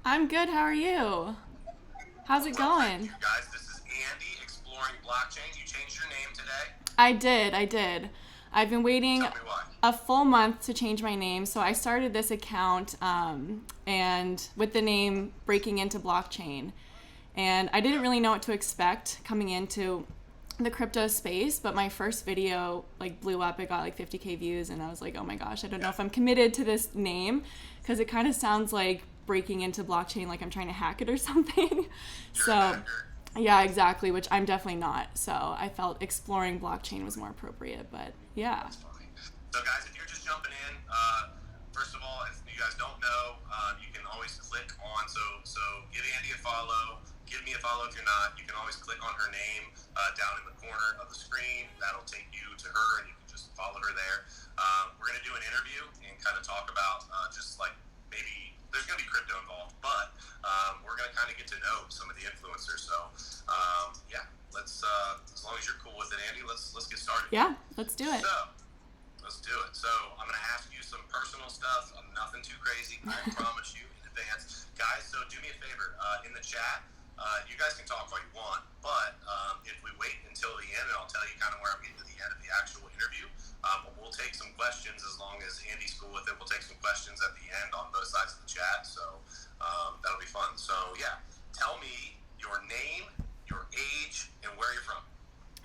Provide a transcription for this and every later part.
I'm good. How are you? How's it Well, thank going? you guys. This is Andy exploring blockchain. You changed your name today. I did. I've been waiting Tell me why. a full month to change my name. So I started this account and with the name Breaking into Blockchain. And I didn't Yeah. really know what to expect coming into the crypto space, but my first video like blew up. It got like 50K views and I was like, "Oh my gosh, I don't know Yeah. if I'm committed to this name because it kind of sounds like breaking into blockchain like I'm trying to hack it or something." You're a So, hacker. yeah, exactly, which I'm definitely not. So, I felt exploring blockchain was more appropriate, but yeah. That's funny. So, guys, if you're just jumping in, first of all, if you guys don't know, you can always click on. So give Andy a follow. Give me a follow if you're not. You can always click on her name down in the corner of the screen. That'll take you to her, and you can just follow her there. We're gonna do an interview and kind of talk about just like maybe there's gonna be crypto involved, but we're gonna kind of get to know some of the influencers. So yeah, let's as long as you're cool with it, Andy, let's get started. Yeah, let's do it. So let's do it. So I'm gonna ask you some personal stuff. Nothing too crazy. I promise you in advance, guys. So do me a favor in the chat. You guys can talk all you want, but if we wait until the end, and I'll tell you kind of where I'm getting to the end of the actual interview, we'll take some questions as long as Andy's cool with it. We'll take some questions at the end on both sides of the chat. So that'll be fun. So yeah, tell me your name, your age, and where you're from.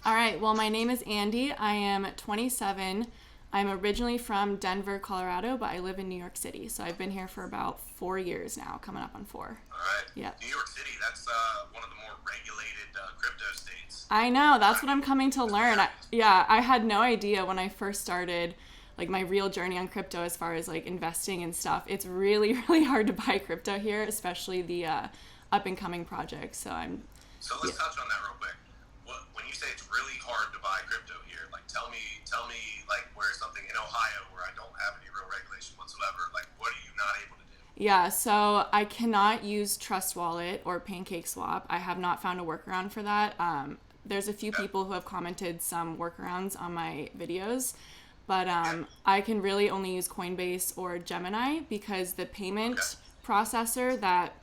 All right. Well, my name is Andy. I am 27. I'm originally from Denver, Colorado, but I live in New York City. So I've been here for about 4 years now, coming up on 4. All right. Yeah. New York City, that's one of the more regulated crypto states. I know. That's what I'm coming to learn. Yeah, I had no idea when I first started like my real journey on crypto as far as like investing and stuff. It's really, really hard to buy crypto here, especially the up and coming projects. So I'm So let's touch on that real quick. When you say it's really hard to buy crypto here, like tell me like where something in Ohio where I don't have any real regulation whatsoever, like what are you not able to do? Yeah, so I cannot use Trust Wallet or Pancake Swap. I have not found a workaround for that. There's a few Okay. people who have commented some workarounds on my videos, but Okay. I can really only use Coinbase or Gemini because the payment Okay. processor that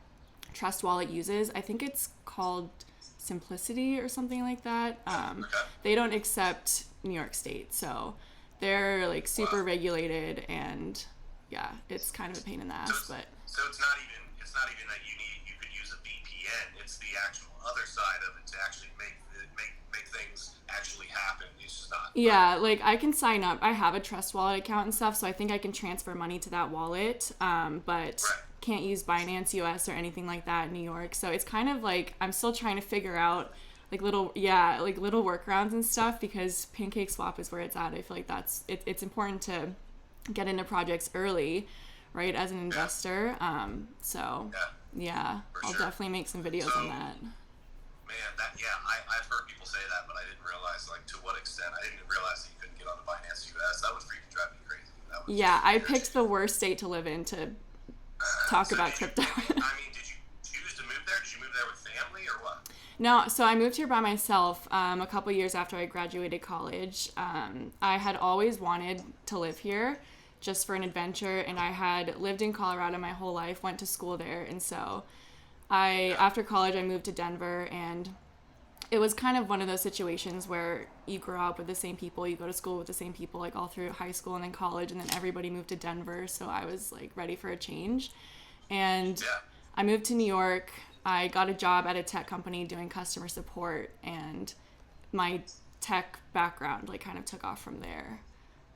Trust Wallet uses, I think it's called Simplicity or something like that. Okay. They don't accept New York State, so they're like super Wow. regulated, and yeah, it's kind of a pain in the So ass, it's, but so it's not even that you could use a VPN. It's the actual other side of it to actually make things actually happen. It's just not. yeah, like I can sign up. I have a Trust Wallet account and stuff, so I think I can transfer money to that wallet, but Right. can't use Binance US or anything like that in New York. So it's kind of like I'm still trying to figure out like little workarounds and stuff because Pancake Swap is where it's at. I feel like it's important to get into projects early, right, as an investor. So Yeah. yeah, For I'll sure. definitely make some videos So on that. man, I've heard people say that, but I didn't realize like to what extent. I didn't realize that you couldn't get on the Binance US. That would freaking drive me crazy. That was Yeah, I weird. picked the worst state to live in to talk So about did you? crypto. Did you choose to move there? Did you move there with family or what? No, so I moved here by myself a couple years after I graduated college. I had always wanted to live here just for an adventure, and I had lived in Colorado my whole life, went to school there, and so after college, I moved to Denver, and it was kind of one of those situations where you grow up with the same people, you go to school with the same people, like all through high school and then college, and then everybody moved to Denver, so I was like ready for a change. And Yeah. I moved to New York. I got a job at a tech company doing customer support, and my tech background like kind of took off from there.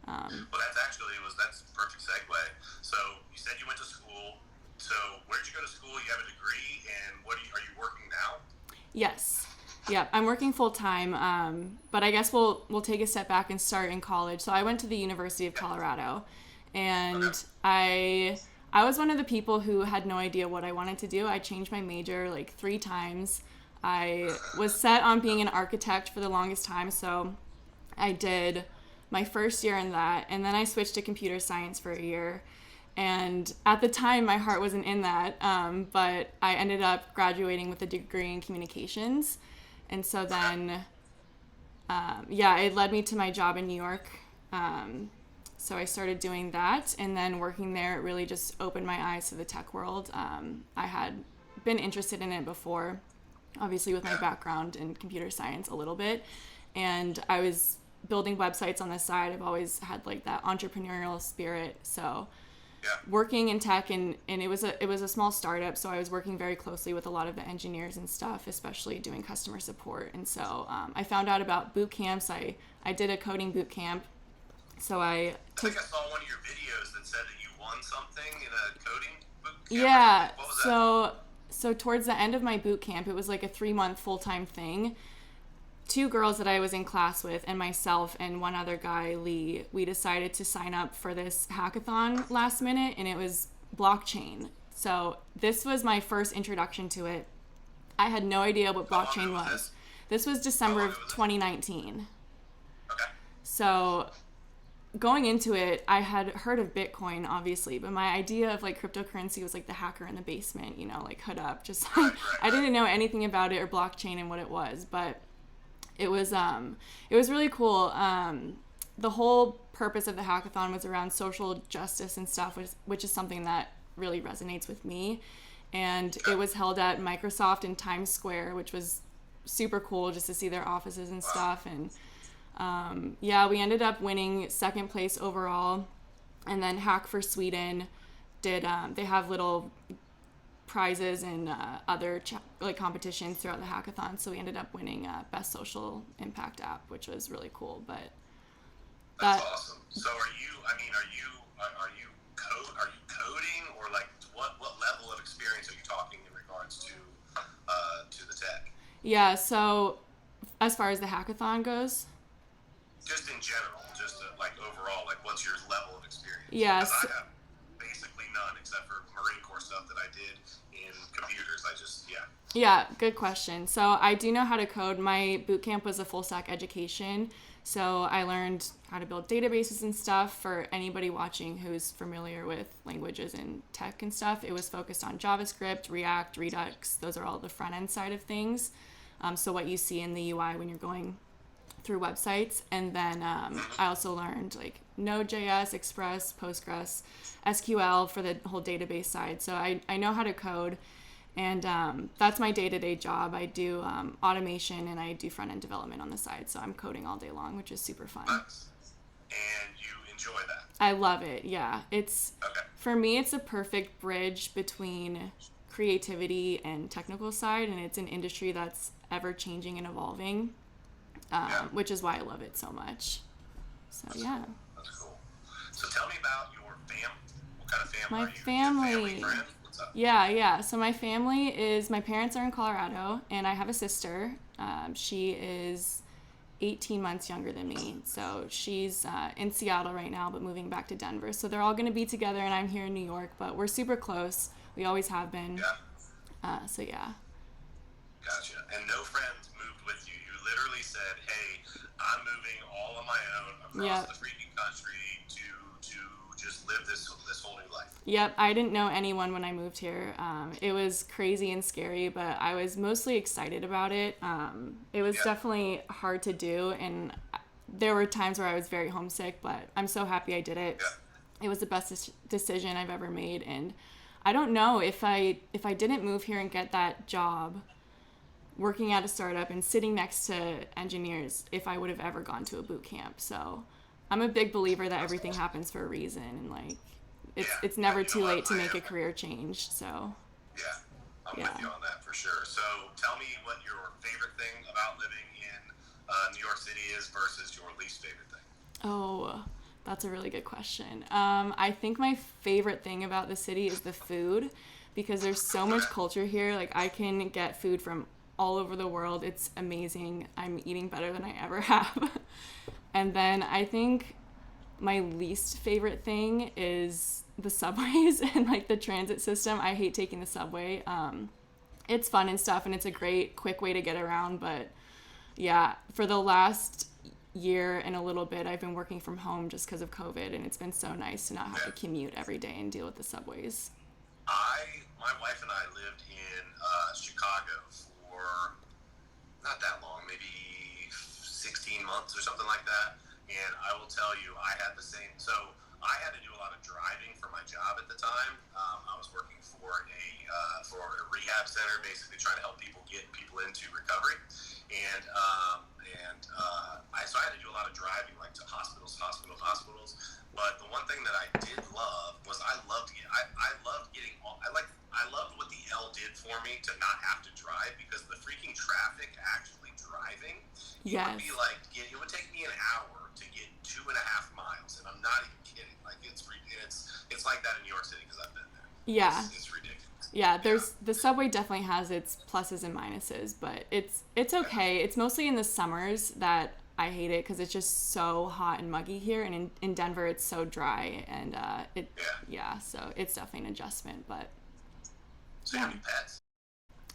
Well, that's a perfect segue. So you said you went to school. So where'd you go to school? You have a degree, and are you working now? Yes. Yeah, I'm working full time, but I guess we'll take a step back and start in college. So I went to the University of Colorado, and Okay. I was one of the people who had no idea what I wanted to do. I changed my major like 3 times. I was set on being an architect for the longest time, so I did my first year in that, and then I switched to computer science for a year. And at the time, my heart wasn't in that, but I ended up graduating with a degree in communications. And so then, yeah, it led me to my job in New York. So I started doing that, and then working there, it really just opened my eyes to the tech world. I had been interested in it before, obviously with my background in computer science a little bit, and I was building websites on the side. I've always had like that entrepreneurial spirit. So working in tech, and it was a small startup, so I was working very closely with a lot of the engineers and stuff, especially doing customer support. And so I found out about boot camps. I did a coding boot camp. So I think I saw one of your videos that said that you won something in a coding boot camp. Yeah. What was that? So towards the end of my boot camp, it was like a 3-month full-time thing. 2 girls that I was in class with and myself and one other guy, Lee, we decided to sign up for this hackathon last minute, and it was blockchain. So this was my first introduction to it. I had no idea what blockchain was. This was December of 2019. Okay. So going into it, I had heard of Bitcoin, obviously, but my idea of like cryptocurrency was like the hacker in the basement, you know, like hood up, just like, I didn't know anything about it or blockchain and what it was, but it was really cool. The whole purpose of the hackathon was around social justice and stuff, which is something that really resonates with me. And it was held at Microsoft in Times Square, which was super cool just to see their offices and stuff. And we ended up winning 2nd place overall. And then Hack for Sweden did, they have little prizes and other competitions throughout the hackathon. So we ended up winning Best Social Impact App, which was really cool. But that's awesome. So are you coding, or like what level of experience are you talking in regards to the tech? Yeah, so as far as the hackathon goes, just in general, just like overall, like what's your level of experience? Yes. I have basically none except for Marine Corps stuff that I did in computers. Yeah, good question. So I do know how to code. My boot camp was a full stack education. So I learned how to build databases and stuff. For anybody watching who's familiar with languages and tech and stuff, it was focused on JavaScript, React, Redux. Those are all the front end side of things. So what you see in the UI when you're going through websites. And then I also learned like Node.js, Express, Postgres, SQL for the whole database side. So I know how to code. And that's my day-to-day job. I do automation and I do front-end development on the side. So I'm coding all day long, which is super fun. Nice. And you enjoy that? I love it, yeah. Okay. For me, it's a perfect bridge between creativity and technical side. And it's an industry that's ever-changing and evolving, which is why I love it so much. So, that's yeah. Cool. That's cool. So tell me about your family. What kind of family My are you? family. Your family friend? Yeah. So my parents are in Colorado, and I have a sister. She is 18 months younger than me. So she's in Seattle right now, but moving back to Denver. So they're all going to be together, and I'm here in New York, but we're super close. We always have been. Yeah. So yeah. Gotcha. And no friends moved with you. You literally said, hey, I'm moving all on my own across the freaking country to just live this whole new life. Yep, I didn't know anyone when I moved here. It was crazy and scary, but I was mostly excited about it. It was definitely hard to do, and there were times where I was very homesick, but I'm so happy I did it. Yeah. It was the best decision I've ever made, and I don't know if I didn't move here and get that job working at a startup and sitting next to engineers, if I would have ever gone to a boot camp. So I'm a big believer that everything happens for a reason, and like it's never too late to make a career change. So I'm with you on that for sure. So tell me what your favorite thing about living in New York City is versus your least favorite thing. Oh, that's a really good question. I think my favorite thing about the city is the food, because there's so much culture here. Like I can get food from all over the world. It's amazing. I'm eating better than I ever have. And then I think my least favorite thing is the subways and like the transit system. I hate taking the subway. It's fun and stuff, and it's a great quick way to get around. But yeah, for the last year and a little bit, I've been working from home just because of COVID, and it's been so nice to not have to commute every day and deal with the subways. My wife and I lived in Chicago for not that long, maybe 16 months or something like that. And I will tell you, I had the same. So I had to do a lot of driving for my job at the time. I was working for a rehab center, basically trying to help people get people into recovery. And so I had to do a lot of driving, like to hospitals. But the one thing that I did love was I loved getting. I loved what the L did for me to not have to drive, because the freaking traffic actually driving. It would be like it would take me an hour to get 2.5 miles, and I'm not even kidding. Like it's like that in New York City because I've been there. Yeah. It's ridiculous. Yeah, the subway definitely has its pluses and minuses, but it's okay. It's mostly in the summers that I hate it, because it's just so hot and muggy here, and in Denver it's so dry, and so it's definitely an adjustment. But so you have any pets?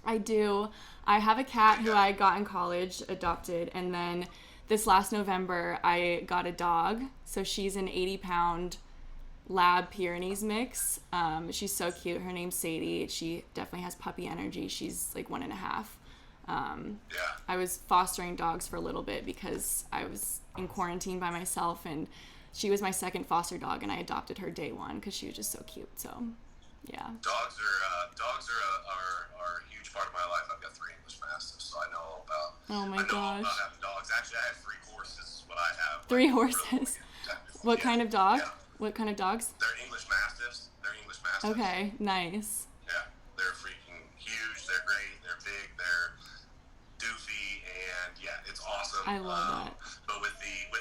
I do. I have a cat who I got in college, adopted, and then this last November I got a dog. So she's an 80-pound Lab Pyrenees mix. She's so cute. Her name's Sadie. She definitely has puppy energy. She's like 1.5. I was fostering dogs for a little bit because I was in quarantine by myself, and she was my second foster dog, and I adopted her day one because she was just so cute. So, yeah. Dogs are a huge part of my life. I've got 3 English Mastiffs, so I know all about. Oh my I know all gosh. about having dogs. Actually, I have 3 horses. Is what I have. 3 horses. What kind of dog? Yeah. What kind of dogs? They're English Mastiffs. Okay, nice. Yeah, they're freaking huge. They're great. They're big. They're doofy, and yeah, it's awesome. I love that. But with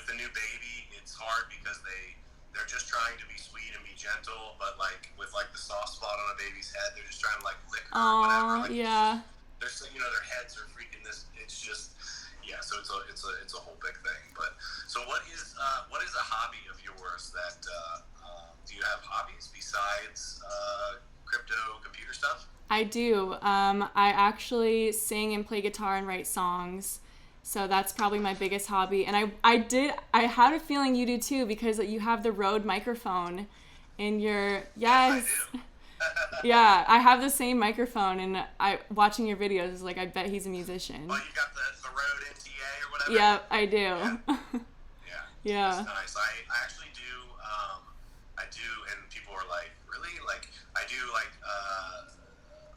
the new baby, it's hard because they're just trying to be sweet and be gentle, but like with like the soft spot on a baby's head, they're just trying to like lick her or whatever. Like, yeah. They're their heads are freaking this. It's just so it's a whole big thing. But so what is a hobby of yours that do you have hobbies besides crypto computer stuff? I do. I actually sing and play guitar and write songs. So that's probably my biggest hobby. And I had a feeling you do too, because you have the Rode microphone in your, yes. Yeah, I have the same microphone, and watching your videos is like, I bet he's a musician. Oh, you got the Rode NTA or whatever? Yeah, I do. Yeah. That's nice. I actually do, and people are like, really? Like, I do like,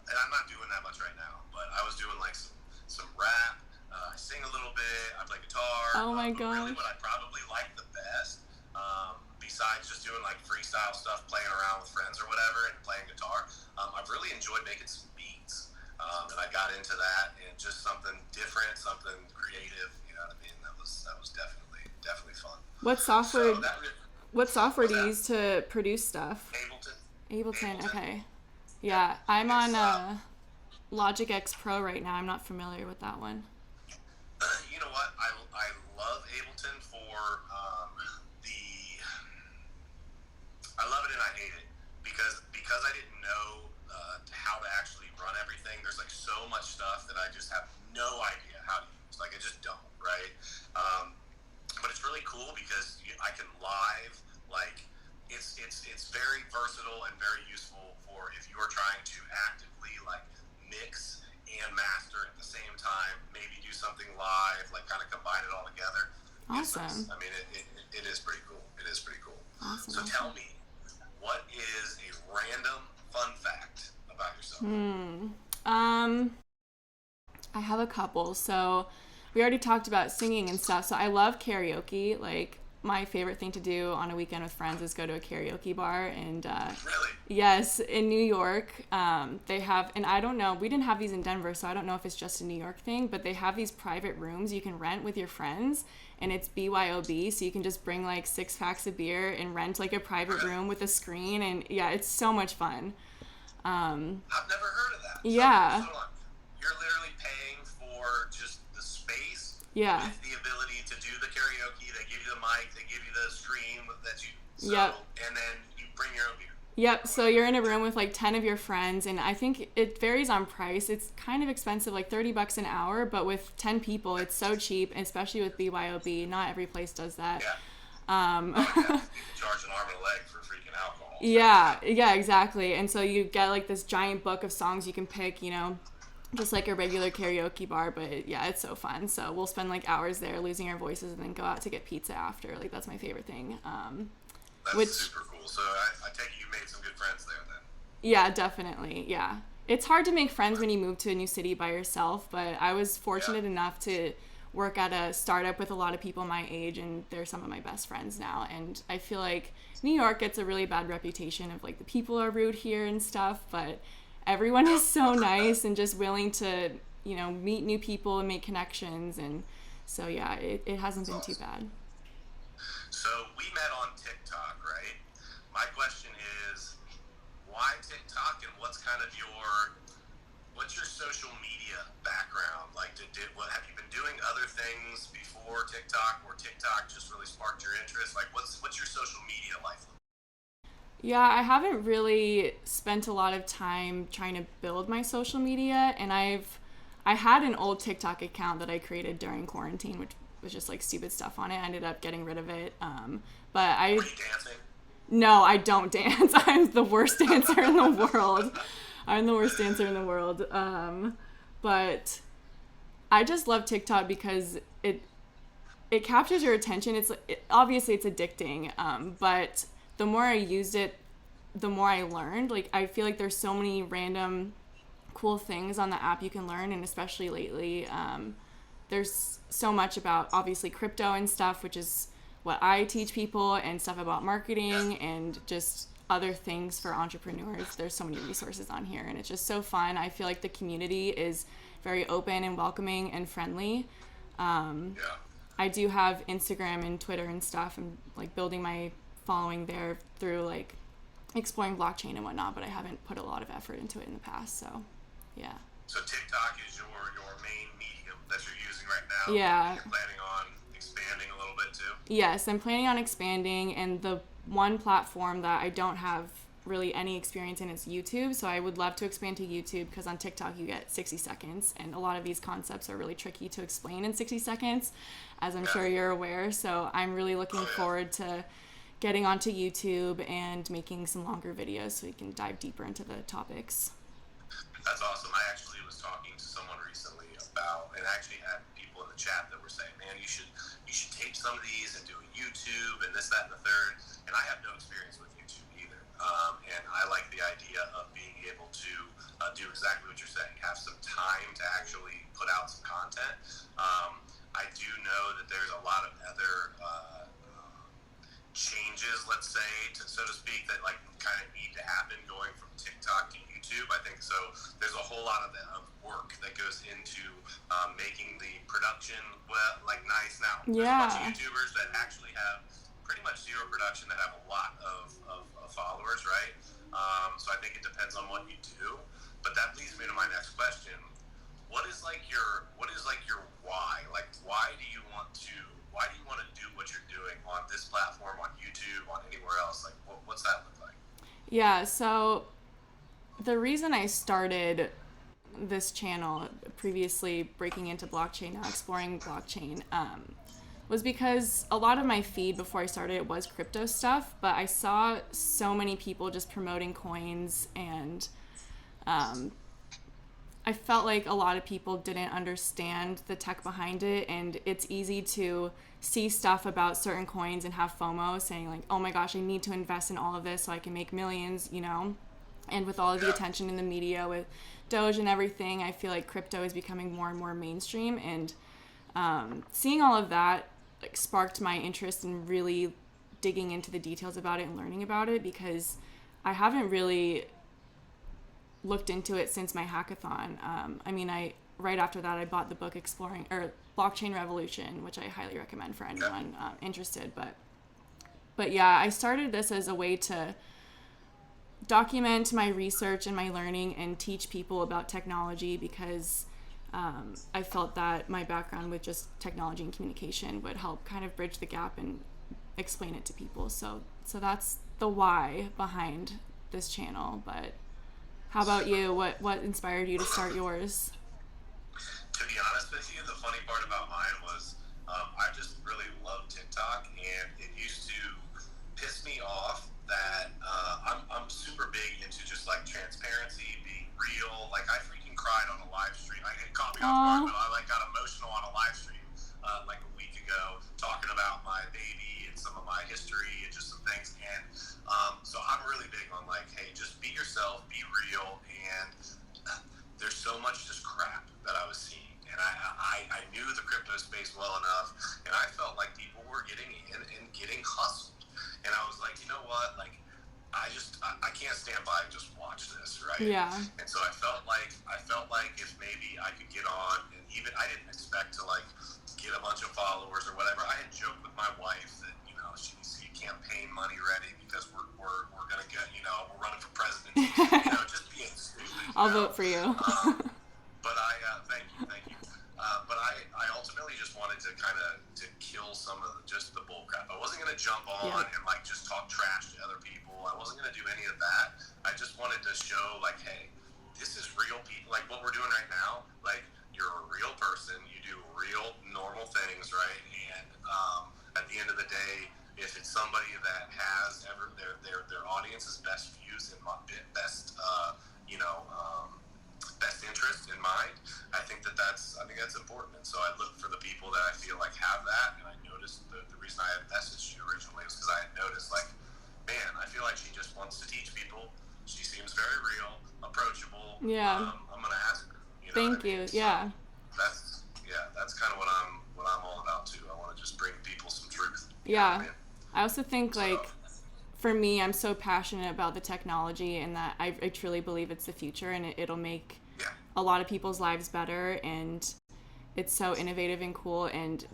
and I'm not doing that much right now, but I was doing like some rap. I sing a little bit. I play guitar. Oh my gosh. Really, what I probably like the best, besides just doing like freestyle stuff, playing around with friends or whatever, and playing guitar, I've really enjoyed making some beats. And I got into that, and just something different, something creative. You know what I mean? That was definitely fun. What software? So what software do you use to produce stuff? Ableton. Okay. Yeah, I'm on Logic X Pro right now. I'm not familiar with that one. You know what? I love Ableton for I love it and I hate it because I didn't know how to actually run everything. There's like so much stuff that I just have no idea how to use. Like I just don't, right? But it's really cool because I can live, like it's very versatile and very useful for if you are trying to actively like mix and master at the same time, maybe do something live, like kind of combine it all together. Awesome. I mean, it is pretty cool. It is pretty cool. Awesome. So tell me, what is a random fun fact about yourself? I have a couple. So we already talked about singing and stuff. So I love karaoke. Like my favorite thing to do on a weekend with friends is go to a karaoke bar. And really? Yes, in New York, they have, and I don't know, we didn't have these in Denver, so I don't know if it's just a New York thing, but they have these private rooms you can rent with your friends, and it's BYOB, so you can just bring like 6 packs of beer and rent like a private room with a screen, and yeah, it's so much fun. I've never heard of that. Yeah. So you're literally paying for just the space Yeah. with the ability to do the karaoke. They give you the mic, they give you the stream that you, so, Yep. and then you bring your own beer. Yep, so you're in a room with like 10 of your friends, and I think it varies on price. It's kind of expensive, like $30 an hour, but with 10 people, it's so cheap, especially with BYOB. Not every place does that. Yeah. You can charge an arm and a leg for freaking alcohol. Yeah, exactly. And so you get like this giant book of songs you can pick, you know, just like a regular karaoke bar, but yeah, it's so fun. So we'll spend like hours there losing our voices and then go out to get pizza after. Like that's my favorite thing. That's super cool. So I take it you made some good friends there then. Yeah, definitely. Yeah. It's hard to make friends when you move to a new city by yourself, but I was fortunate enough to work at a startup with a lot of people my age, and they're some of my best friends now. And I feel like New York gets a really bad reputation of like the people are rude here and stuff, but everyone is so nice and just willing to, meet new people and make connections. And so, yeah, it hasn't been too bad. So we met on TikTok, right? My question is, why TikTok, and what's your social media background? Like, what have you been doing other things before TikTok, or TikTok just really sparked your interest? Like, what's your social media life like? Yeah, I haven't really spent a lot of time trying to build my social media, and I had an old TikTok account that I created during quarantine, which was just like stupid stuff on it. I ended up getting rid of it. But Were you dancing? No, I don't dance. I'm the worst dancer in the world. I'm the worst dancer in the world. But I just love TikTok because it captures your attention. Obviously it's addicting. But the more I used it, the more I learned. Like I feel like there's so many random cool things on the app you can learn, and especially lately, there's so much about obviously crypto and stuff, which is what I teach people, and stuff about marketing and just other things for entrepreneurs. There's so many resources on here, and it's just so fun. I feel like the community is very open and welcoming and friendly. I do have Instagram and Twitter and stuff, and like building my following there through like exploring blockchain and whatnot, but I haven't put a lot of effort into it in the past. So yeah. So TikTok is your main medium that you're using right now. Yeah. You're planning on expanding a little bit too? Yes, I'm planning on expanding, and the one platform that I don't have really any experience in is YouTube. So I would love to expand to YouTube, because on TikTok you get 60 seconds, and a lot of these concepts are really tricky to explain in 60 seconds, as I'm sure you're aware. So I'm really looking forward to getting onto YouTube and making some longer videos so we can dive deeper into the topics. That's awesome. I actually was talking to someone recently about, and actually had people in the chat that were saying, man, you should tape some of these and do a YouTube and this, that, and the third. And I have no experience with YouTube either. And I like the idea of being able to do exactly what you're saying, have some time to actually put out some content. I do know that there's a lot of other changes, let's say, so to speak, that like kind of need to happen going from TikTok to YouTube. I think so. There's a whole lot of work that goes into making the production like nice. Now, there's a bunch of YouTubers that actually have pretty much zero production that have a lot of followers, right? So I think it depends on what you do. But that leads me to my next question. What is your why? Like, why do you want to do what you're doing on this platform, on YouTube, on anywhere else? Like, what's that look like? Yeah, so the reason I started this channel, previously breaking into blockchain, now exploring blockchain, was because a lot of my feed before I started it was crypto stuff, but I saw so many people just promoting coins, and I felt like a lot of people didn't understand the tech behind it, and it's easy to see stuff about certain coins and have FOMO, saying like, oh my gosh, I need to invest in all of this so I can make millions, and with all of the attention in the media with Doge and everything, I feel like crypto is becoming more and more mainstream, and seeing all of that like sparked my interest in really digging into the details about it and learning about it, because I haven't really looked into it since my hackathon. Right after that, I bought the book Blockchain Revolution, which I highly recommend for anyone interested. But yeah, I started this as a way to document my research and my learning and teach people about technology, because I felt that my background with just technology and communication would help kind of bridge the gap and explain it to people. So that's the why behind this channel. But how about you? What inspired you to start yours? To be honest with you, the funny part about mine was I just really love TikTok, and it used to piss me off that I'm super big into just like transparency, being real. Like I freaking cried on a live big on like, hey, just be yourself, be real, and there's so much just crap that I was seeing. And I knew the crypto space well enough, and I felt like people were getting in and getting hustled. And I was like, you know what? Like, I can't stand by and just watch this, right? Yeah. And so I felt like if maybe I could get on, and even I didn't expect to like get a bunch of followers or whatever. I had joked with my wife that she needs to get campaign money ready because we're gonna get we're running for president. Just being stupid. I'll vote for you. But I thank you. But I ultimately just wanted to kind of to kill some of just the bull crap. I wasn't gonna jump on and like just talk trash to other people. I wasn't gonna do any of that. I just wanted to show like, hey, this is real people. Like what we're doing right now. Like you're a real person. You do real normal things, right? And at the end of the day, if it's somebody that has their audience's best views and best best interest in mind, I think that's important. And so I look for the people that I feel like have that. And I noticed the reason I had messaged you originally was because I had noticed like, man, I feel like she just wants to teach people. She seems very real, approachable. Yeah. I'm gonna ask her. Thank you. So yeah. That's kind of what I'm all about too. I want to just bring people some truth. Yeah. I also think like for me, I'm so passionate about the technology and that I truly believe it's the future and it'll make a lot of people's lives better, and it's so innovative and cool, and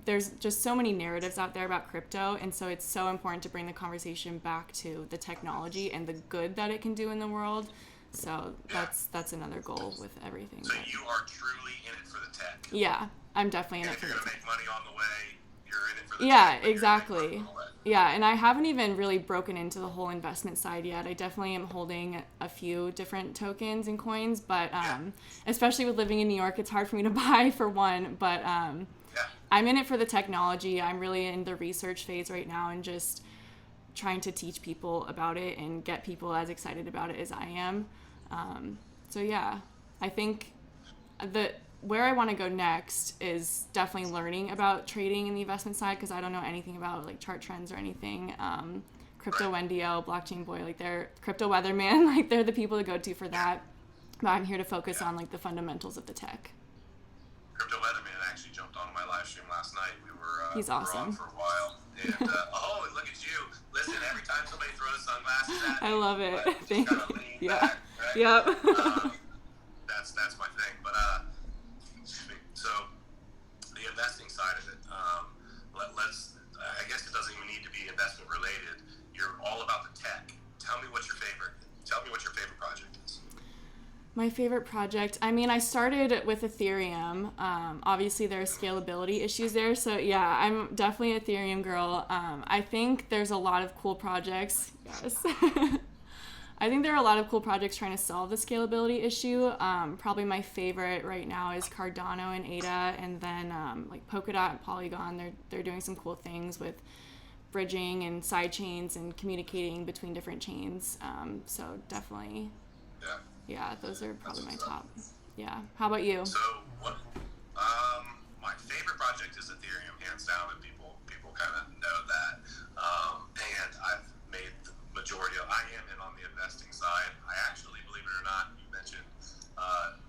there's just so many narratives out there about crypto, and so it's so important to bring the conversation back to the technology and the good that it can do in the world. So that's another goal with everything. So you are truly in it for the tech. Yeah, I'm definitely in it for the tech. If you're gonna make money on the way, you're in it for the tech. Yeah, exactly. Yeah, and I haven't even really broken into the whole investment side yet. I definitely am holding a few different tokens and coins, but especially with living in New York, it's hard for me to buy for one. But I'm in it for the technology. I'm really in the research phase right now and just trying to teach people about it and get people as excited about it as I am. So yeah, I think where I want to go next is definitely learning about trading in the investment side, because I don't know anything about like chart trends or anything. Crypto Wendio, Blockchain Boy, like they're Crypto Weatherman, like they're the people to go to for that. But I'm here to focus on like the fundamentals of the tech. Crypto Weatherman actually jumped on my live stream last night. He's awesome. We were on for a while. And oh, look at you! Listen, every time somebody throws sunglasses at me, I love it. Thank you. Back, right? Yep. That's my thing. But so the investing side of it, let's. I guess it doesn't even need to be investment related. You're all about the tech. Tell me what your favorite project is. My favorite project, I mean, I started with Ethereum. Obviously, there are scalability issues there. So, yeah, I'm definitely an Ethereum girl. I think there's a lot of cool projects. Yes. I think there are a lot of cool projects trying to solve the scalability issue. Probably my favorite right now is Cardano and ADA. And then, like, Polkadot and Polygon, they're doing some cool things with bridging and side chains and communicating between different chains. So, definitely. Yeah, those are probably my top. Yeah. How about you? So what? My favorite project is Ethereum, hands down, and people kind of know that. And I've made the majority of. I am in on the investing side. I actually, believe it or not, you mentioned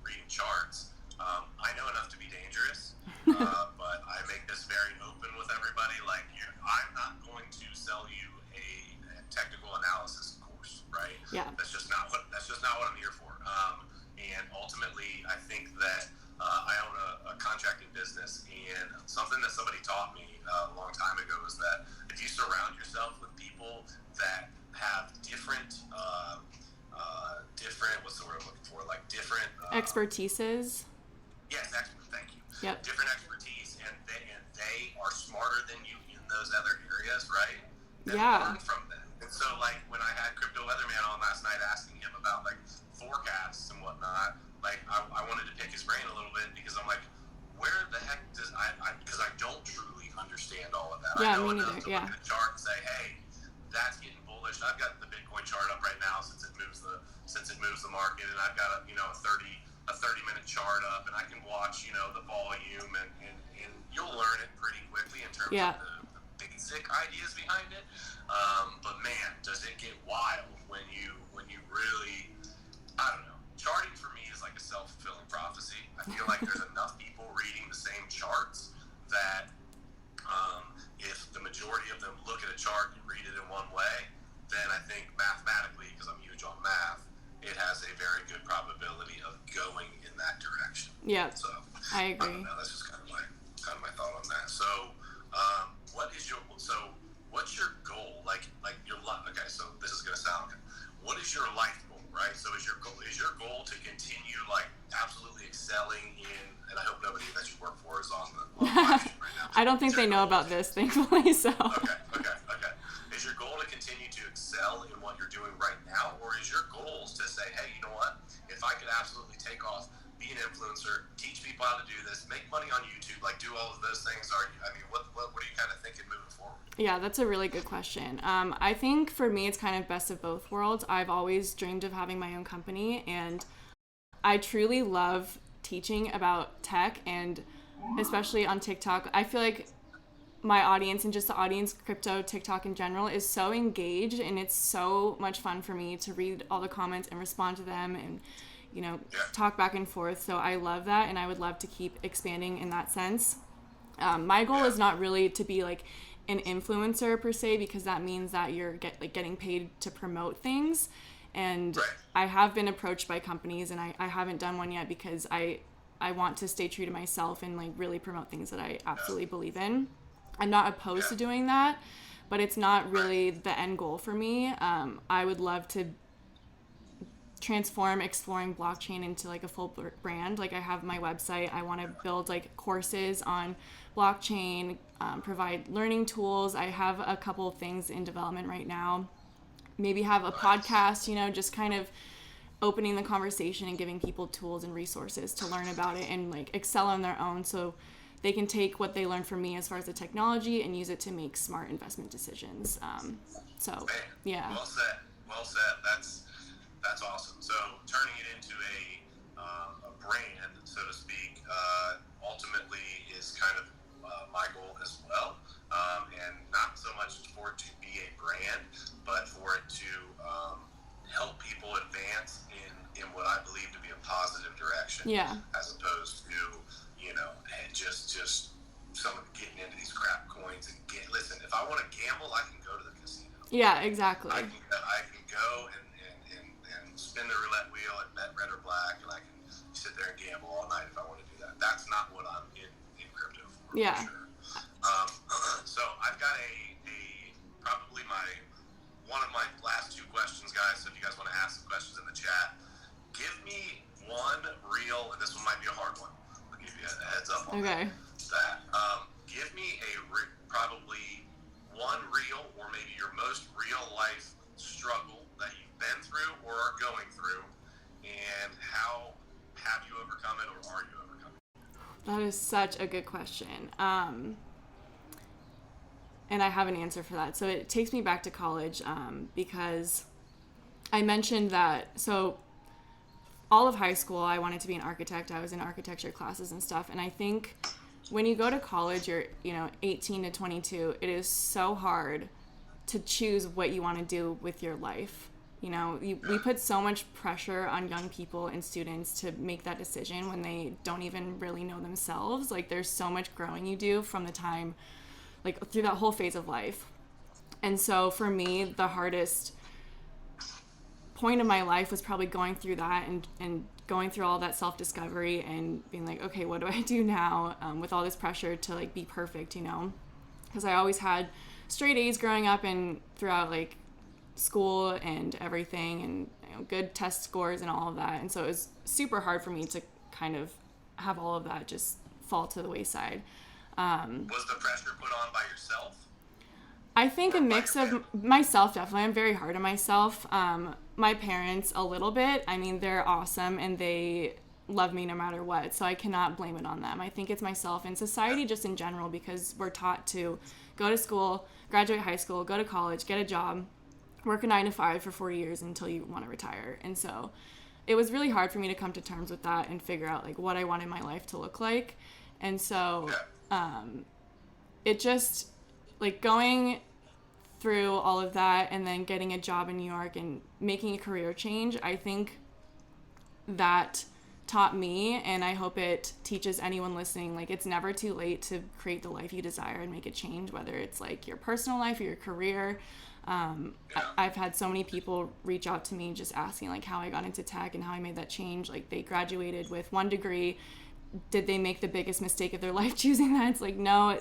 reading charts. I know enough to be dangerous, but I make this very open with everybody. Like, I'm not going to sell you a technical analysis course, right? Yeah. That's just not what I'm here for. And ultimately, I think that I own a contracting business, and something that somebody taught me a long time ago is that if you surround yourself with people that have different what's the word I'm looking for? Like different expertises. Yes, thank you. Yep. Different expertise, and they are smarter than you in those other areas, right? And learn from them. And so, like, when I had Crypto Weatherman on last night asking him about, like, forecasts and whatnot, like, I wanted to pick his brain a little bit because I'm like, where the heck does because I don't truly understand all of that. Yeah, I know me enough neither. to look at a chart and say, hey, that's getting bullish. I've got the Bitcoin chart up right now since it moves the market, and I've got a 30-minute chart up, and I can watch, the volume, and you'll learn it pretty quickly in terms of the basics. basic ideas behind it. But man, does it get wild when you really, I don't know. Charting for me is like a self-fulfilling prophecy. I feel like there's enough people reading the same charts that if the majority of them look at a chart and read it in one way, then I think mathematically, because I'm huge on math, it has a very good probability of going in that direction. Yeah, so I agree. I don't know, that's just kind of my thought on that. So what's your goal? Like your life? Okay, so this is gonna sound good. What is your life goal, right? So is your goal to continue like absolutely excelling in? And I hope nobody that you work for is on the live stream right now. I don't think they know about this, thankfully. So. Okay. Is your goal to continue to excel in what you're doing right now, or is your goals to say, hey, you know what? If I could absolutely take off, be an influencer, teach people how to do this, make money on YouTube, like do all of those things? What are you kind of thinking moving forward? Yeah, that's a really good question. I think for me, it's kind of best of both worlds. I've always dreamed of having my own company, and I truly love teaching about tech, and especially on TikTok. I feel like my audience and just the audience, crypto, TikTok in general, is so engaged, and it's so much fun for me to read all the comments and respond to them and, talk back and forth. So I love that, and I would love to keep expanding in that sense. My goal is not really to be like an influencer per se, because that means that you're getting paid to promote things. And right. I have been approached by companies, and I haven't done one yet because I want to stay true to myself and like really promote things that I absolutely believe in. I'm not opposed to doing that, but it's not really the end goal for me. I would love to transform exploring blockchain into like a full brand. Like I have my website. I want to build like courses on blockchain, provide learning tools. I have a couple of things in development right now. Maybe have a podcast, just kind of opening the conversation and giving people tools and resources to learn about it and like excel on their own, so they can take what they learned from me as far as the technology and use it to make smart investment decisions. Yeah. Well said. That's awesome. So turning it into a brand, so to speak, ultimately is kind of my goal as well. And not so much for it to be a brand, but for it to help people advance in what I believe to be a positive direction. Yeah. As opposed to, just someone getting into these crap coins and listen, if I want to gamble, I can go to the casino. Yeah, exactly. I can go and spin the roulette wheel and bet red or black, and I can sit there and gamble all night if I want to do that. That's not what I'm in crypto for. Yeah. For sure. So I've got probably one of my last two questions, guys. So if you guys want to ask some questions in the chat, give me one real, and this one might be a hard one. I'll give you a heads up on that. Give me probably one real, or maybe your most real life struggle that you've been through or are going through, and how have you overcome it, or are you overcoming it? That is such a good question. And I have an answer for that. So it takes me back to college, because I mentioned that, so all of high school, I wanted to be an architect. I was in architecture classes and stuff. And I think when you go to college, you're, 18 to 22, it is so hard to choose what you want to do with your life. We put so much pressure on young people and students to make that decision when they don't even really know themselves. Like there's so much growing you do from the time, like through that whole phase of life. And so for me, the hardest point of my life was probably going through that and going through all that self-discovery and being like, okay, what do I do now, with all this pressure to like be perfect, because I always had straight A's growing up and throughout like school and everything, and good test scores and all of that. And so it was super hard for me to kind of have all of that just fall to the wayside. Was the pressure put on by yourself? I think a mix of myself, definitely. I'm very hard on myself. My parents, a little bit. I mean, they're awesome and they love me no matter what, so I cannot blame it on them. I think it's myself and society just in general, because we're taught to go to school, graduate high school, go to college, get a job, work a 9-to-5 for 4 years until you want to retire. And so it was really hard for me to come to terms with that and figure out like what I wanted my life to look like. And so it just like going through all of that and then getting a job in New York and making a career change, I think that taught me, and I hope it teaches anyone listening, like it's never too late to create the life you desire and make a change, whether it's like your personal life or your career. I've had so many people reach out to me just asking like how I got into tech and how I made that change. Like they graduated with 1 degree. Did they make the biggest mistake of their life choosing that? It's like, no.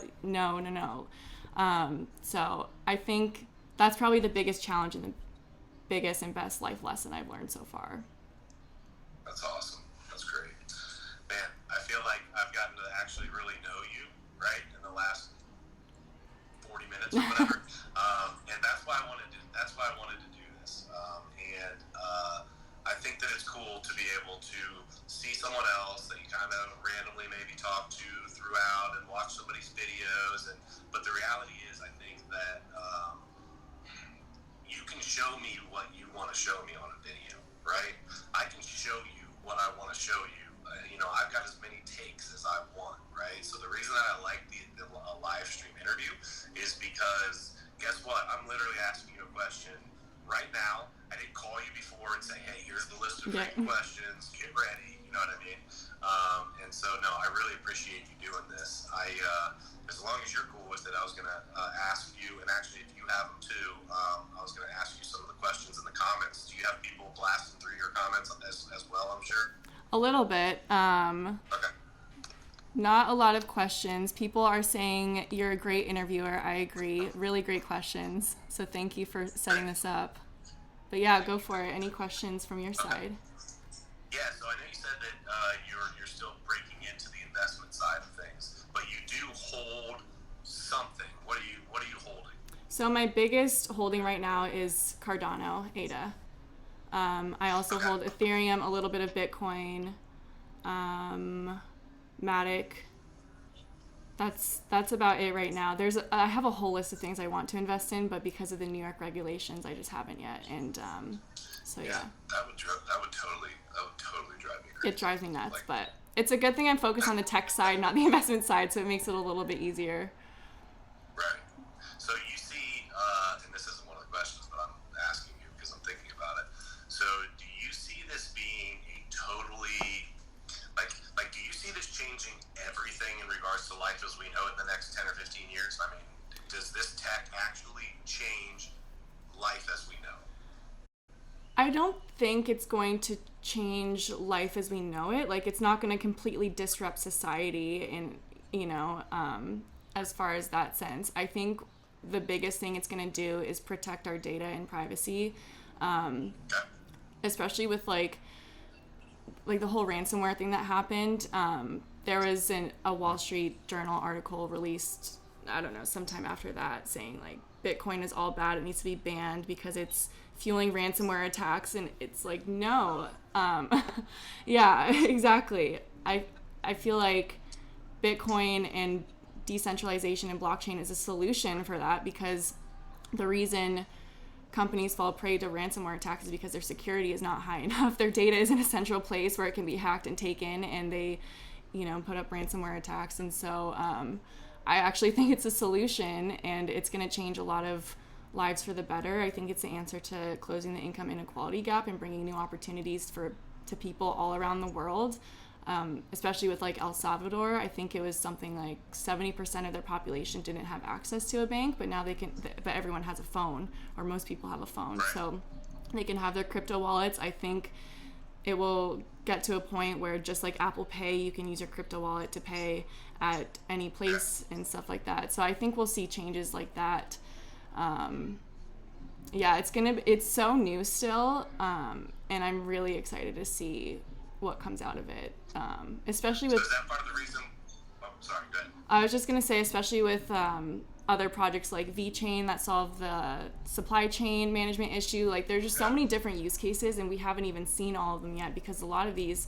So I think that's probably the biggest challenge and the biggest and best life lesson I've learned so far. That's awesome. That's great. Man, I feel like I've gotten to actually really know you, right, in the last 40 minutes or whatever. And that's why I wanted to do this. I think that it's cool to be able to see someone else that you kind of randomly maybe talk to throughout and watch somebody's videos. But the reality is, I think that you can show me what you want to show me on a video, right? I can show you what I want to show you. I've got as many takes as I want, right? So the reason that I like a live stream interview is because guess what? I'm literally asking you a question right now. I didn't call you before and say, hey, here's the list of 3 questions. Get ready. You know what I mean? And so, no, I really appreciate you doing this. As long as you're cool with it, I was going to ask you, and actually if you have them too, I was going to ask you some of the questions in the comments. Do you have people blasting through your comments as well, I'm sure? A little bit. Okay. Not a lot of questions. People are saying you're a great interviewer. I agree. Really great questions. So thank you for setting this up. But yeah, go for it. Any questions from your side? Yeah, so I know you said that you're still breaking into the investment side of things, but you do hold something. What are you holding? So my biggest holding right now is Cardano, ADA. I also hold Ethereum, a little bit of Bitcoin, Matic. That's about it right now. I have a whole list of things I want to invest in, but because of the New York regulations, I just haven't yet. And so yeah. That would totally drive me crazy. It drives me nuts, but it's a good thing I'm focused on the tech side, not the investment side, so it makes it a little bit easier. Right. So you see, and this isn't one of the questions, but I'm asking you because I'm thinking about it. So do you see this being a totally, like, do you see this changing everything in regards to life as we know it in the next 10 or 15 years? I mean, does this tech actually change life as we know? I don't think it's going to change life as we know it. Like, it's not going to completely disrupt society in, as far as that sense. I think the biggest thing it's going to do is protect our data and privacy, especially with like the whole ransomware thing that happened. There was a Wall Street Journal article released, I don't know, sometime after that, saying like Bitcoin is all bad, it needs to be banned because it's fueling ransomware attacks, and it's like, no. Yeah, exactly. I feel like Bitcoin and decentralization and blockchain is a solution for that, because the reason companies fall prey to ransomware attacks is because their security is not high enough. Their data is in a central place where it can be hacked and taken, and they put up ransomware attacks. And so I actually think it's a solution, and it's going to change a lot of lives for the better. I think it's the answer to closing the income inequality gap and bringing new opportunities to people all around the world, especially with like El Salvador. I think it was something like 70% of their population didn't have access to a bank, but now but everyone has a phone, or most people have a phone, so they can have their crypto wallets. I think it will get to a point where, just like Apple Pay, you can use your crypto wallet to pay at any place and stuff like that. So I think we'll see changes like that. Yeah, it's so new still, and I'm really excited to see what comes out of it, especially with... So is that part of the reason... Oh, sorry, go ahead. I was just going to say, especially with other projects like VChain that solve the supply chain management issue. Like, there's just so many different use cases, and we haven't even seen all of them yet, because a lot of these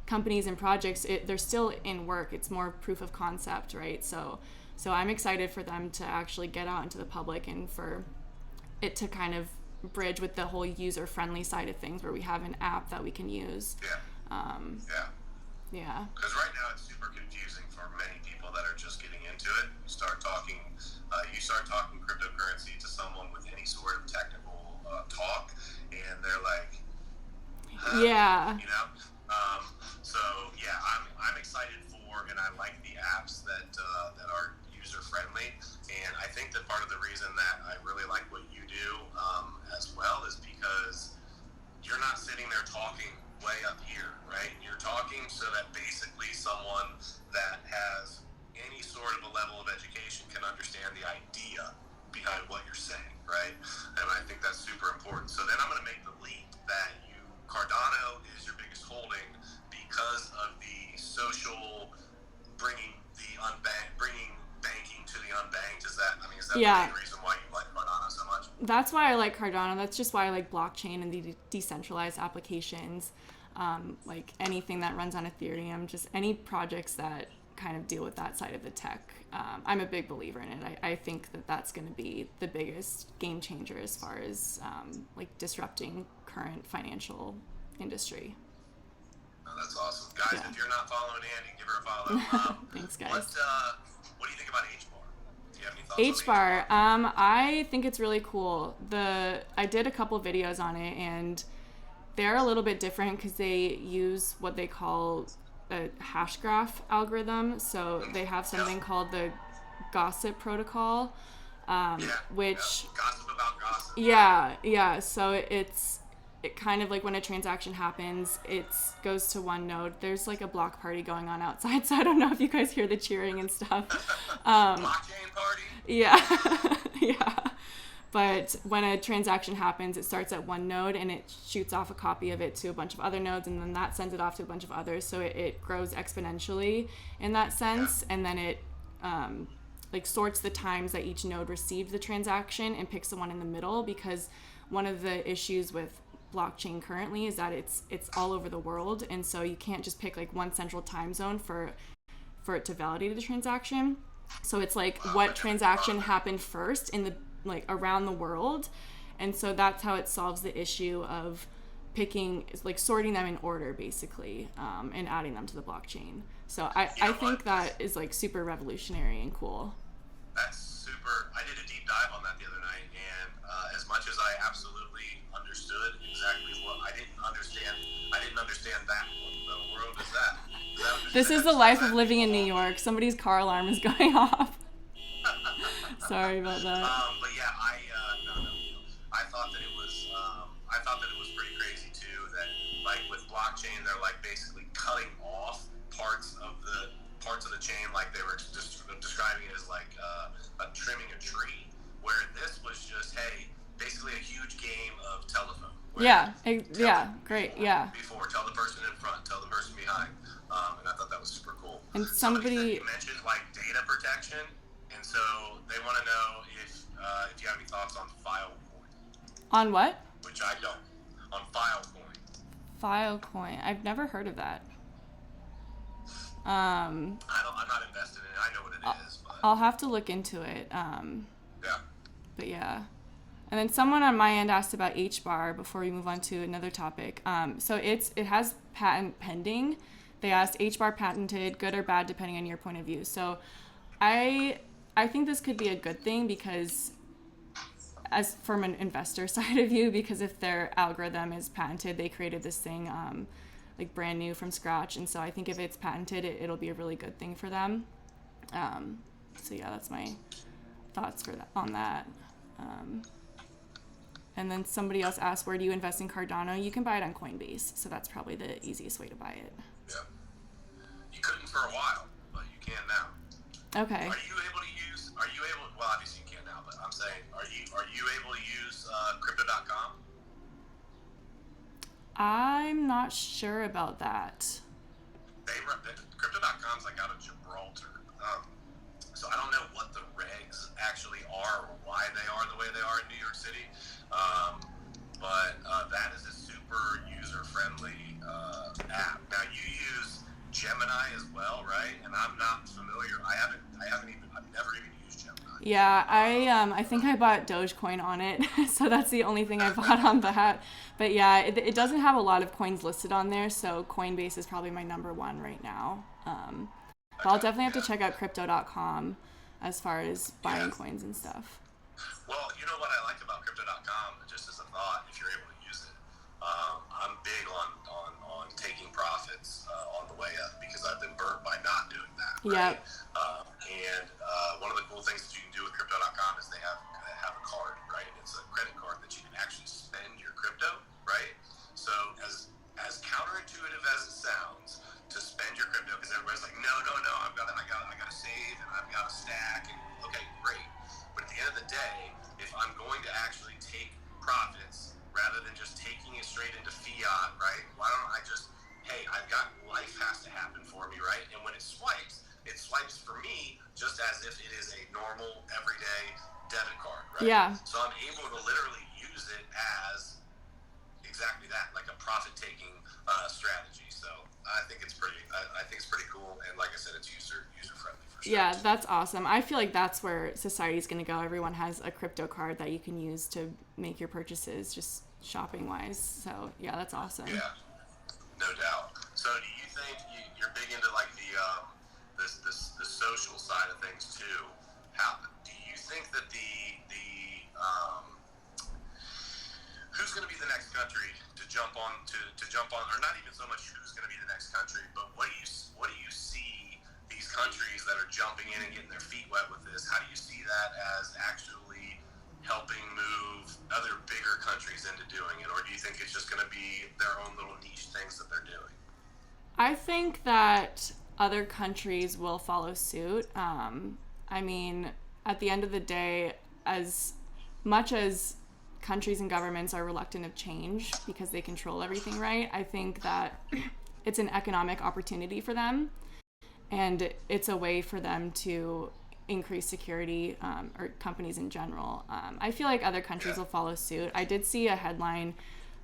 companies and projects, they're still in work. It's more proof of concept, right? So I'm excited for them to actually get out into the public, and for it to kind of bridge with the whole user-friendly side of things, where we have an app that we can use. Yeah. Because right now it's super confusing for many people that are just getting into it. You start talking cryptocurrency to someone with any sort of technical talk, and they're like, huh? Yeah. You know. So yeah, I'm excited for, and I like the apps that are user friendly. And I think that part of the reason that I really like what you do as well is because you're not sitting there talking way up here, right? You're talking so that basically someone that has any sort of a level of education can understand the idea behind what you're saying, right? And I think that's super important. So then I'm going to make the leap that Cardano is your biggest holding because of the social bringing banking to the unbanked. Is that the main reason why you like Cardano so much? That's why I like Cardano. That's just why I like blockchain and the decentralized applications, like anything that runs on Ethereum, just any projects that kind of deal with that side of the tech. I'm a big believer in it. I think that that's going to be the biggest game changer as far as like disrupting current financial industry. Oh, that's awesome. Guys, if you're not following Andy, give her a follow. Thanks, guys. What do you think about H-Bar? Do you have any thoughts H-Bar, on H-Bar? I think it's really cool. I did a couple videos on it, and they're a little bit different because they use what they call a hash graph algorithm. So they have something called the gossip protocol, which gossip about gossip. Yeah. So it kind of like when a transaction happens, it goes to one node. There's like a block party going on outside, so I don't know if you guys hear the cheering and stuff. Blockchain party? Yeah. Yeah. But when a transaction happens, it starts at one node and it shoots off a copy of it to a bunch of other nodes, and then that sends it off to a bunch of others. So it grows exponentially in that sense, and then it like sorts the times that each node received the transaction and picks the one in the middle, because one of the issues with blockchain currently is that it's all over the world, and so you can't just pick like one central time zone for it to validate the transaction. So it's like what transaction happened first in the like around the world, and so that's how it solves the issue of picking, like sorting them in order basically, and adding them to the blockchain. So I think that is like super revolutionary and cool. That's super. I did a deep dive on that the other night, and as much as I absolutely understood exactly what I didn't understand that. What the world is that? This is the life of living in New York. Somebody's car alarm is going off. Sorry about that. But yeah, I thought that it was pretty crazy too. That like with blockchain, they're like basically cutting off parts of the chain, like they were just describing it as like trimming a tree. Where this was just basically a huge game of telephone. Great, yeah. Before, tell the person in front, tell the person behind, and I thought that was super cool. And somebody mentioned like data protection. And so they want to know if you have any thoughts on Filecoin. On what? Which I don't. On Filecoin. Filecoin. I've never heard of that. I'm not invested in it. I know what it is. But I'll have to look into it. Yeah. But yeah. And then someone on my end asked about H-Bar before we move on to another topic. So it has patent pending. They asked H-Bar patented, good or bad, depending on your point of view. So I think this could be a good thing, because as from an investor side of view, because if their algorithm is patented, they created this thing like brand new from scratch. And so I think if it's patented, it'll be a really good thing for them. So yeah, that's my thoughts on that. And then somebody else asked, where do you invest in Cardano? You can buy it on Coinbase. So that's probably the easiest way to buy it. Yeah. You couldn't for a while, but you can now. Okay. Well, obviously you can now, but I'm saying, are you able to use crypto.com? I'm not sure about that. Crypto.com's like out of Gibraltar. So I don't know what the regs actually are or why they are the way they are in New York City. But that is a super user-friendly app. Now you use Gemini as well, right? And I'm not familiar. I've never even used Gemini. Yeah, I think I bought Dogecoin on it, so that's the only thing I bought on that. But yeah, it doesn't have a lot of coins listed on there, so Coinbase is probably my number one right now. But I'll definitely have to check out crypto.com as far as buying coins and stuff. Well, you know what I like about crypto.com, just as a thought, if you're able to use it, I'm big on taking profits on the way up because I've been burnt by not doing that. Right? Yep. And one of the cool things that you can do with crypto.com is they have a card, right? It's a credit card that you can actually spend your crypto, right? So as counterintuitive as it sounds, to spend your crypto, because everybody's like, no, I gotta save and I've got to stack, and okay, great. But at the end of the day, if I'm going to actually take profits rather than just taking it straight into fiat, right? Why don't I just, hey, I've got life has to happen for me, right? And when it swipes for me just as if it is a normal everyday debit card, right? Yeah. So I'm able to literally use it as exactly that, like a profit-taking strategy. So I think it's pretty cool, and like I said, it's user friendly for sure. Yeah, that's awesome. I feel like that's where society's going to go. Everyone has a crypto card that you can use to make your purchases, just shopping wise. So yeah, that's awesome. Yeah, no doubt. So do you think you're big into like the social side of things too? How do you think that the who's going to be the next country to jump on, or not even so much who's going to be the next country, but what do you see these countries that are jumping in and getting their feet wet with this? How do you see that as actually helping move other bigger countries into doing it, or do you think it's just going to be their own little niche things that they're doing? I think that other countries will follow suit. I mean, at the end of the day, as much as countries and governments are reluctant of change because they control everything, right? I think that it's an economic opportunity for them, and it's a way for them to increase security, or companies in general. I feel like other countries will follow suit. I did see a headline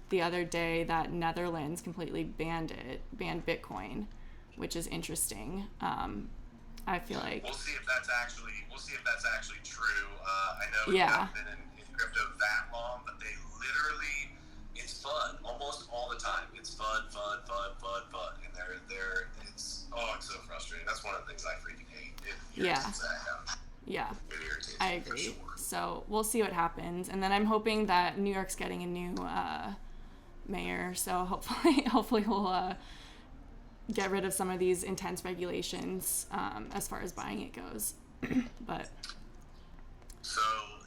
the other day that Netherlands completely banned Bitcoin, which is interesting. I feel like we'll see if that's actually true. I know you haven't been in crypto that long, but they literally, it's fun almost all the time. It's fun, and it's so frustrating. That's one of the things I freaking hate. Yeah, I agree. Sure. So we'll see what happens, and then I'm hoping that New York's getting a new mayor, so hopefully we'll get rid of some of these intense regulations as far as buying it goes. But so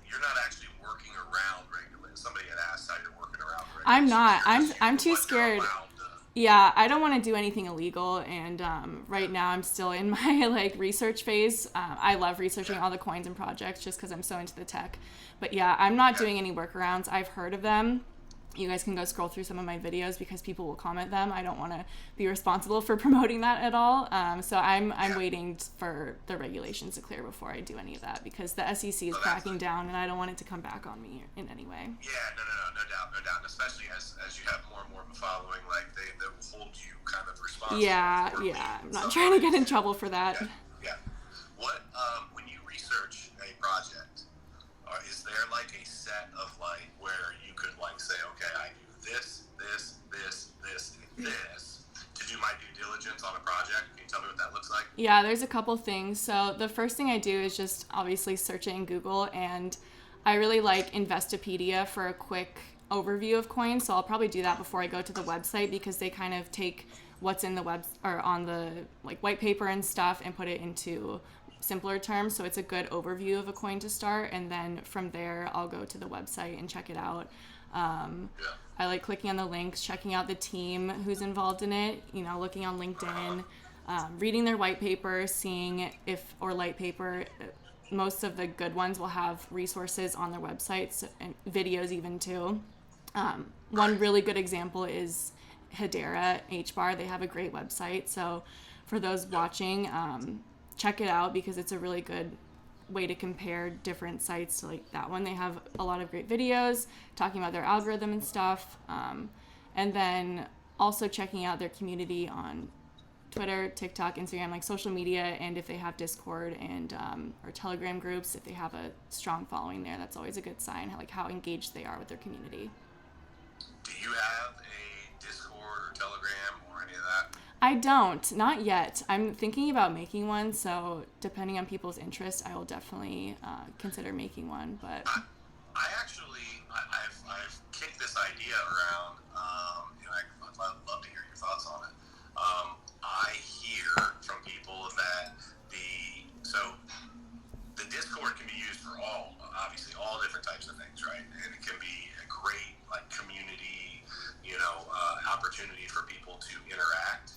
you're not actually working around regulations. Somebody had asked how you're working around regulations. I'm not. I'm too scared. Yeah, I don't want to do anything illegal, and right now I'm still in my research phase. I love researching all the coins and projects just because I'm so into the tech. But yeah, I'm not doing any workarounds. I've heard of them. You guys can go scroll through some of my videos because people will comment them. I don't want to be responsible for promoting that at all. So I'm waiting for the regulations to clear before I do any of that, because the SEC is cracking down and I don't want it to come back on me in any way. Yeah, no doubt. And especially as you have more and more of a following, they will hold you kind of responsible. Yeah. I'm not trying to get in trouble for that. Yeah. What when you research a project, is there a set of where you could say, okay, I do this, and this to do my due diligence on a project? Can you tell me what that looks like? Yeah, there's a couple things. So the first thing I do is just obviously search it in Google, and I really like Investopedia for a quick overview of coins. So I'll probably do that before I go to the website, because they kind of take what's in the web or on the white paper and stuff and put it into simpler terms. So it's a good overview of a coin to start, and then from there I'll go to the website and check it out. I like clicking on the links, checking out the team who's involved in it, looking on LinkedIn, reading their white paper, seeing or light paper. Most of the good ones will have resources on their websites and videos even too. One really good example is Hedera HBAR. They have a great website. So for those watching, check it out, because it's a really good way to compare different sites to that one. They have a lot of great videos talking about their algorithm and stuff. And then also checking out their community on Twitter, TikTok, Instagram, social media, and if they have Discord and or Telegram groups, if they have a strong following there, that's always a good sign, how engaged they are with their community. Do you have a Discord or Telegram or any of that? I don't, not yet. I'm thinking about making one, so depending on people's interest, I will definitely consider making one. But I actually, I've kicked this idea around, and I'd love to hear your thoughts on it. I hear from people that the Discord can be used for obviously all different types of things, right? And it can be a great like community, opportunity for people to interact.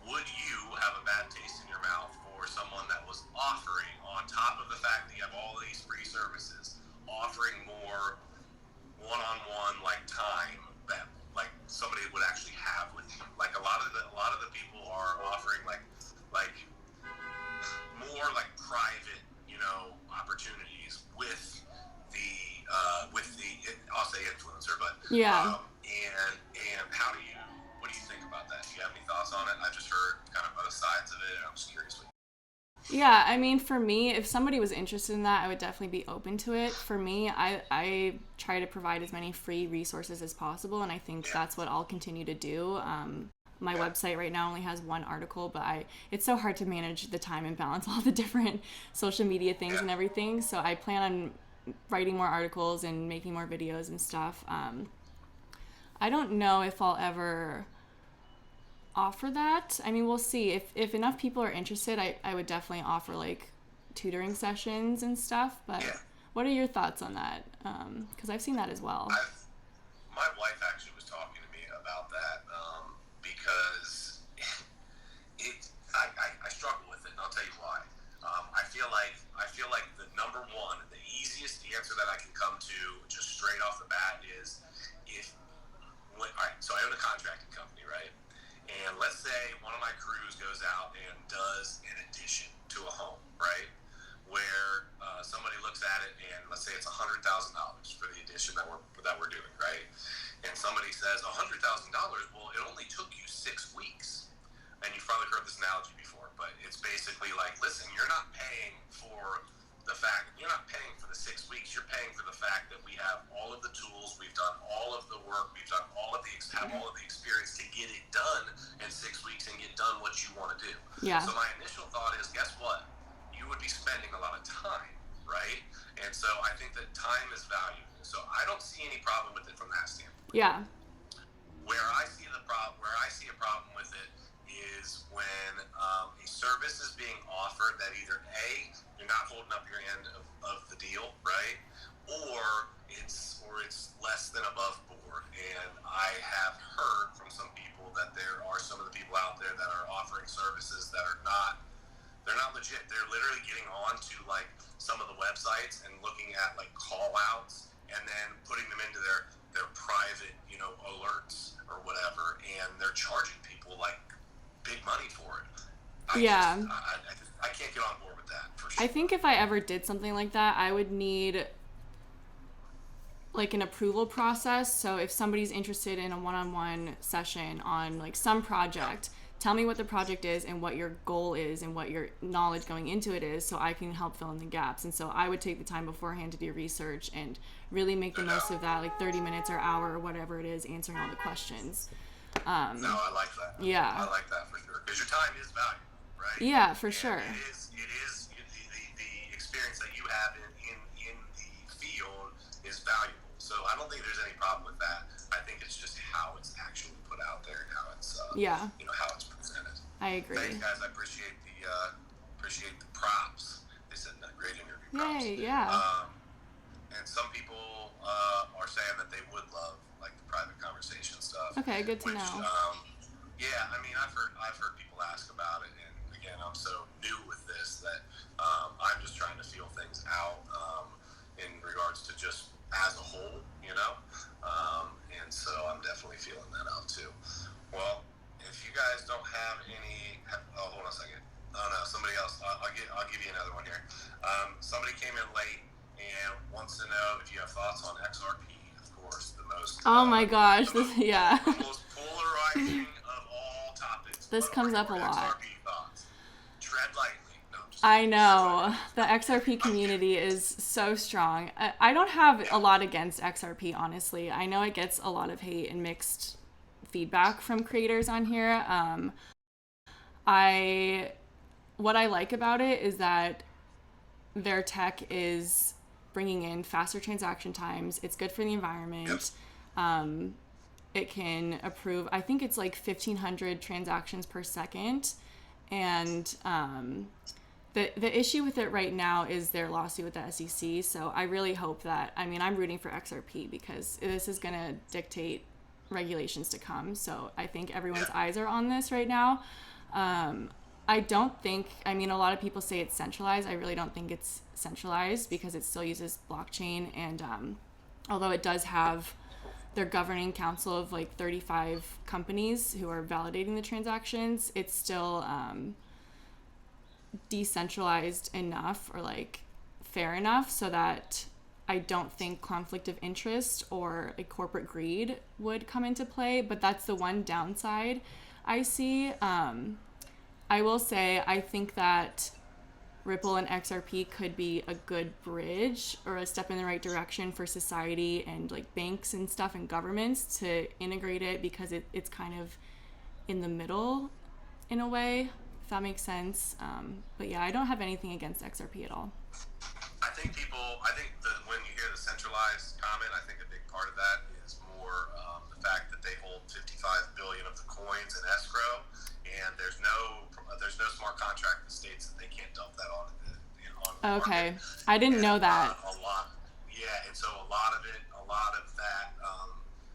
Would you have a bad taste in your mouth for someone that was offering, on top of the fact that you have all these free services, offering more one-on-one like time that like somebody would actually have with you? Like a lot of the people are offering like more like private, opportunities with the I'll say influencer, but yeah. And what do you think about that? Do you have any thoughts on it? I just heard kind of both sides of it, and I'm just curious. Yeah, I mean, for me, if somebody was interested in that, I would definitely be open to it. For me, I try to provide as many free resources as possible, and I think that's what I'll continue to do. My website right now only has one article, but it's so hard to manage the time and balance all the different social media things and everything. So I plan on writing more articles and making more videos and stuff. I don't know if I'll ever offer that. I mean, we'll see. If enough people are interested, I would definitely offer like tutoring sessions and stuff. But what are your thoughts on that? Because I've seen that as well. My wife actually was talking to me about that because I struggle with it, and I'll tell you why. I feel like the number one, the easiest answer that I can come to just straight off the bat is all right, so I own a contracting company, right? And let's say one of my crews goes out and does an addition to a home, right? Where somebody looks at it and let's say it's $100,000 for the addition that we're doing, right? And somebody says $100,000. Well, it only took you 6 weeks. And you've probably heard this analogy before, but it's basically like, listen, you're not paying for the 6 weeks. You're paying for the fact that we have all of the tools, we've done all of the work, we've done have all of the experience to get it done in 6 weeks and get done what you want to do. Yeah. So my initial thought is, guess what? You would be spending a lot of time, right? And so I think that time is valuable. So I don't see any problem with it from that standpoint. Yeah. Where I see a problem with it is when a service is being offered that either A, you're not holding up your end of the deal, right? Or it's less than above board. And I have heard from some people that there are some of the people out there that are offering services that are they're not legit. They're literally getting on to like some of the websites and looking at like call outs and then putting them into their private, alerts or whatever, and they're charging people like big money for it. I can't get on board with that for sure. I think if I ever did something like that, I would need like an approval process. So if somebody's interested in a one-on-one session on like some project, tell me what the project is and what your goal is and what your knowledge going into it is, so I can help fill in the gaps. And so I would take the time beforehand to do research and really make the most of that, like 30 minutes or hour or whatever it is, answering all the questions. No, I like that. Yeah. I like that for sure. Because your time is valuable, right? Yeah, for sure. It is the experience that you have in the field is valuable. So I don't think there's any problem with that. I think it's just how it's actually put out there and how it's how it's presented. I agree. Thanks, guys. I appreciate the props. They said great interview props. Yay, yeah. And some people are saying that they would love like the private conversation stuff. Okay, good to know. Yeah, I mean, I've heard people ask about it, and again, I'm so new with this that I'm just trying to feel things out in regards to just as a whole, and so I'm definitely feeling that out too. Well, if you guys don't have any, hold on a second. Oh no, somebody else. I'll give you another one here. Somebody came in late and wants to know if you have thoughts on XRP. Of course, the most. Oh my gosh, the yeah. The most polarizing of all topics. This comes up a lot. XRP thoughts. Tread lightly. No, I'm I know. The XRP community is so strong. I don't have a lot against XRP, honestly. I know it gets a lot of hate and mixed feedback from creators on here. I what I like about it is that their tech is bringing in faster transaction times. It's good for the environment. It can approve, I think it's like 1,500 transactions per second. And the issue with it right now is their lawsuit with the SEC. So I really hope that, I mean, I'm rooting for XRP because this is going to dictate regulations to come. So I think everyone's eyes are on this right now. I don't think, I mean, a lot of people say it's centralized. I really don't think it's centralized because it still uses blockchain. And although it does have their governing council of like 35 companies who are validating the transactions, it's still decentralized enough or like fair enough so that I don't think conflict of interest or like corporate greed would come into play. But that's the one downside I see. I will say I think that Ripple and XRP could be a good bridge or a step in the right direction for society and like banks and stuff and governments to integrate it because it's kind of in the middle in a way, if that makes sense. But yeah, I don't have anything against XRP at all. I think when you hear the centralized comment, I think a big part of that is more the fact that they hold 55 billion of the coins in escrow, and there's no smart contract that states that they can't dump that on the Okay, market. I didn't know that. A lot, yeah, and so a lot of that,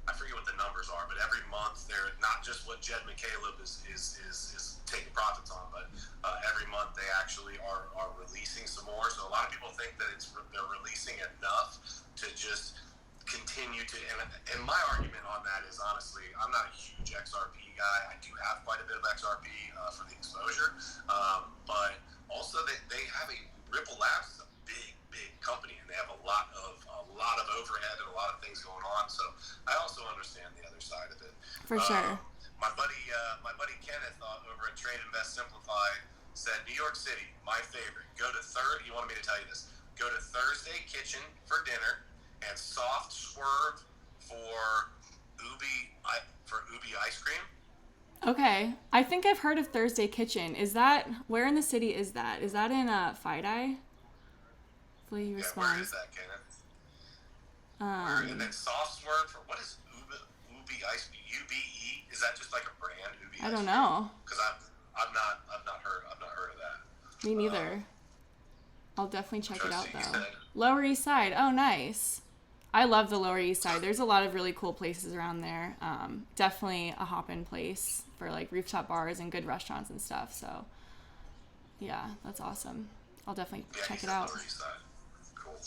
I forget what the numbers are, but every month they're not just what Jed McCaleb is taking profits on, but every month they actually are releasing some more. So a lot of people think that they're releasing enough to just continue to, and my argument on that is honestly, I'm not a huge XRP guy. I do have quite a bit of XRP for the exposure, but also they have Ripple Labs is a big company, and they have a lot of overhead and a lot of things going on. So I also understand the other side of it. For sure. My buddy Kenneth over at Trade Invest Simplified said New York City, my favorite. He wanted me to tell you this. Go to Thursday Kitchen for dinner and Soft Swerve for Ubi ice cream. Okay, I think I've heard of Thursday Kitchen. Where in the city is that? Is that in Fidei? Hopefully he responds. Where is that, Kenneth? And then Soft Swerve for what is Ubi ice cream? UBE? Is that just like a brand? Ubi I don't know. Because I've not heard of that. Me neither. I'll definitely check it out though. Said. Lower East Side. Oh, nice. I love the Lower East Side. There's a lot of really cool places around there. Definitely a hop-in place for like rooftop bars and good restaurants and stuff. So, yeah, that's awesome. I'll definitely check it out. Lower East Side. Cool.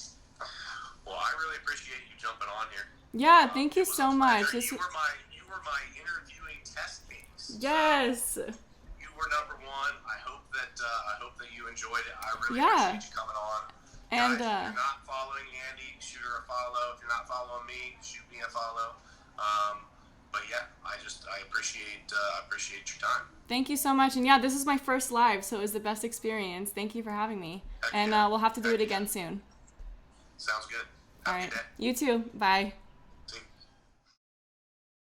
Well, I really appreciate you jumping on here. Yeah, thank you so much. You were my interviewing test case. Yes. You were number one. I hope that you enjoyed it. I really appreciate you coming on. And guys, if you're not following Andy, shoot her a follow. If you're not following me, shoot me a follow. But yeah, I appreciate your time. Thank you so much. And yeah, this is my first live, so it was the best experience. Thank you for having me. We'll have to do it again soon. Sounds good. All right. You too. Bye.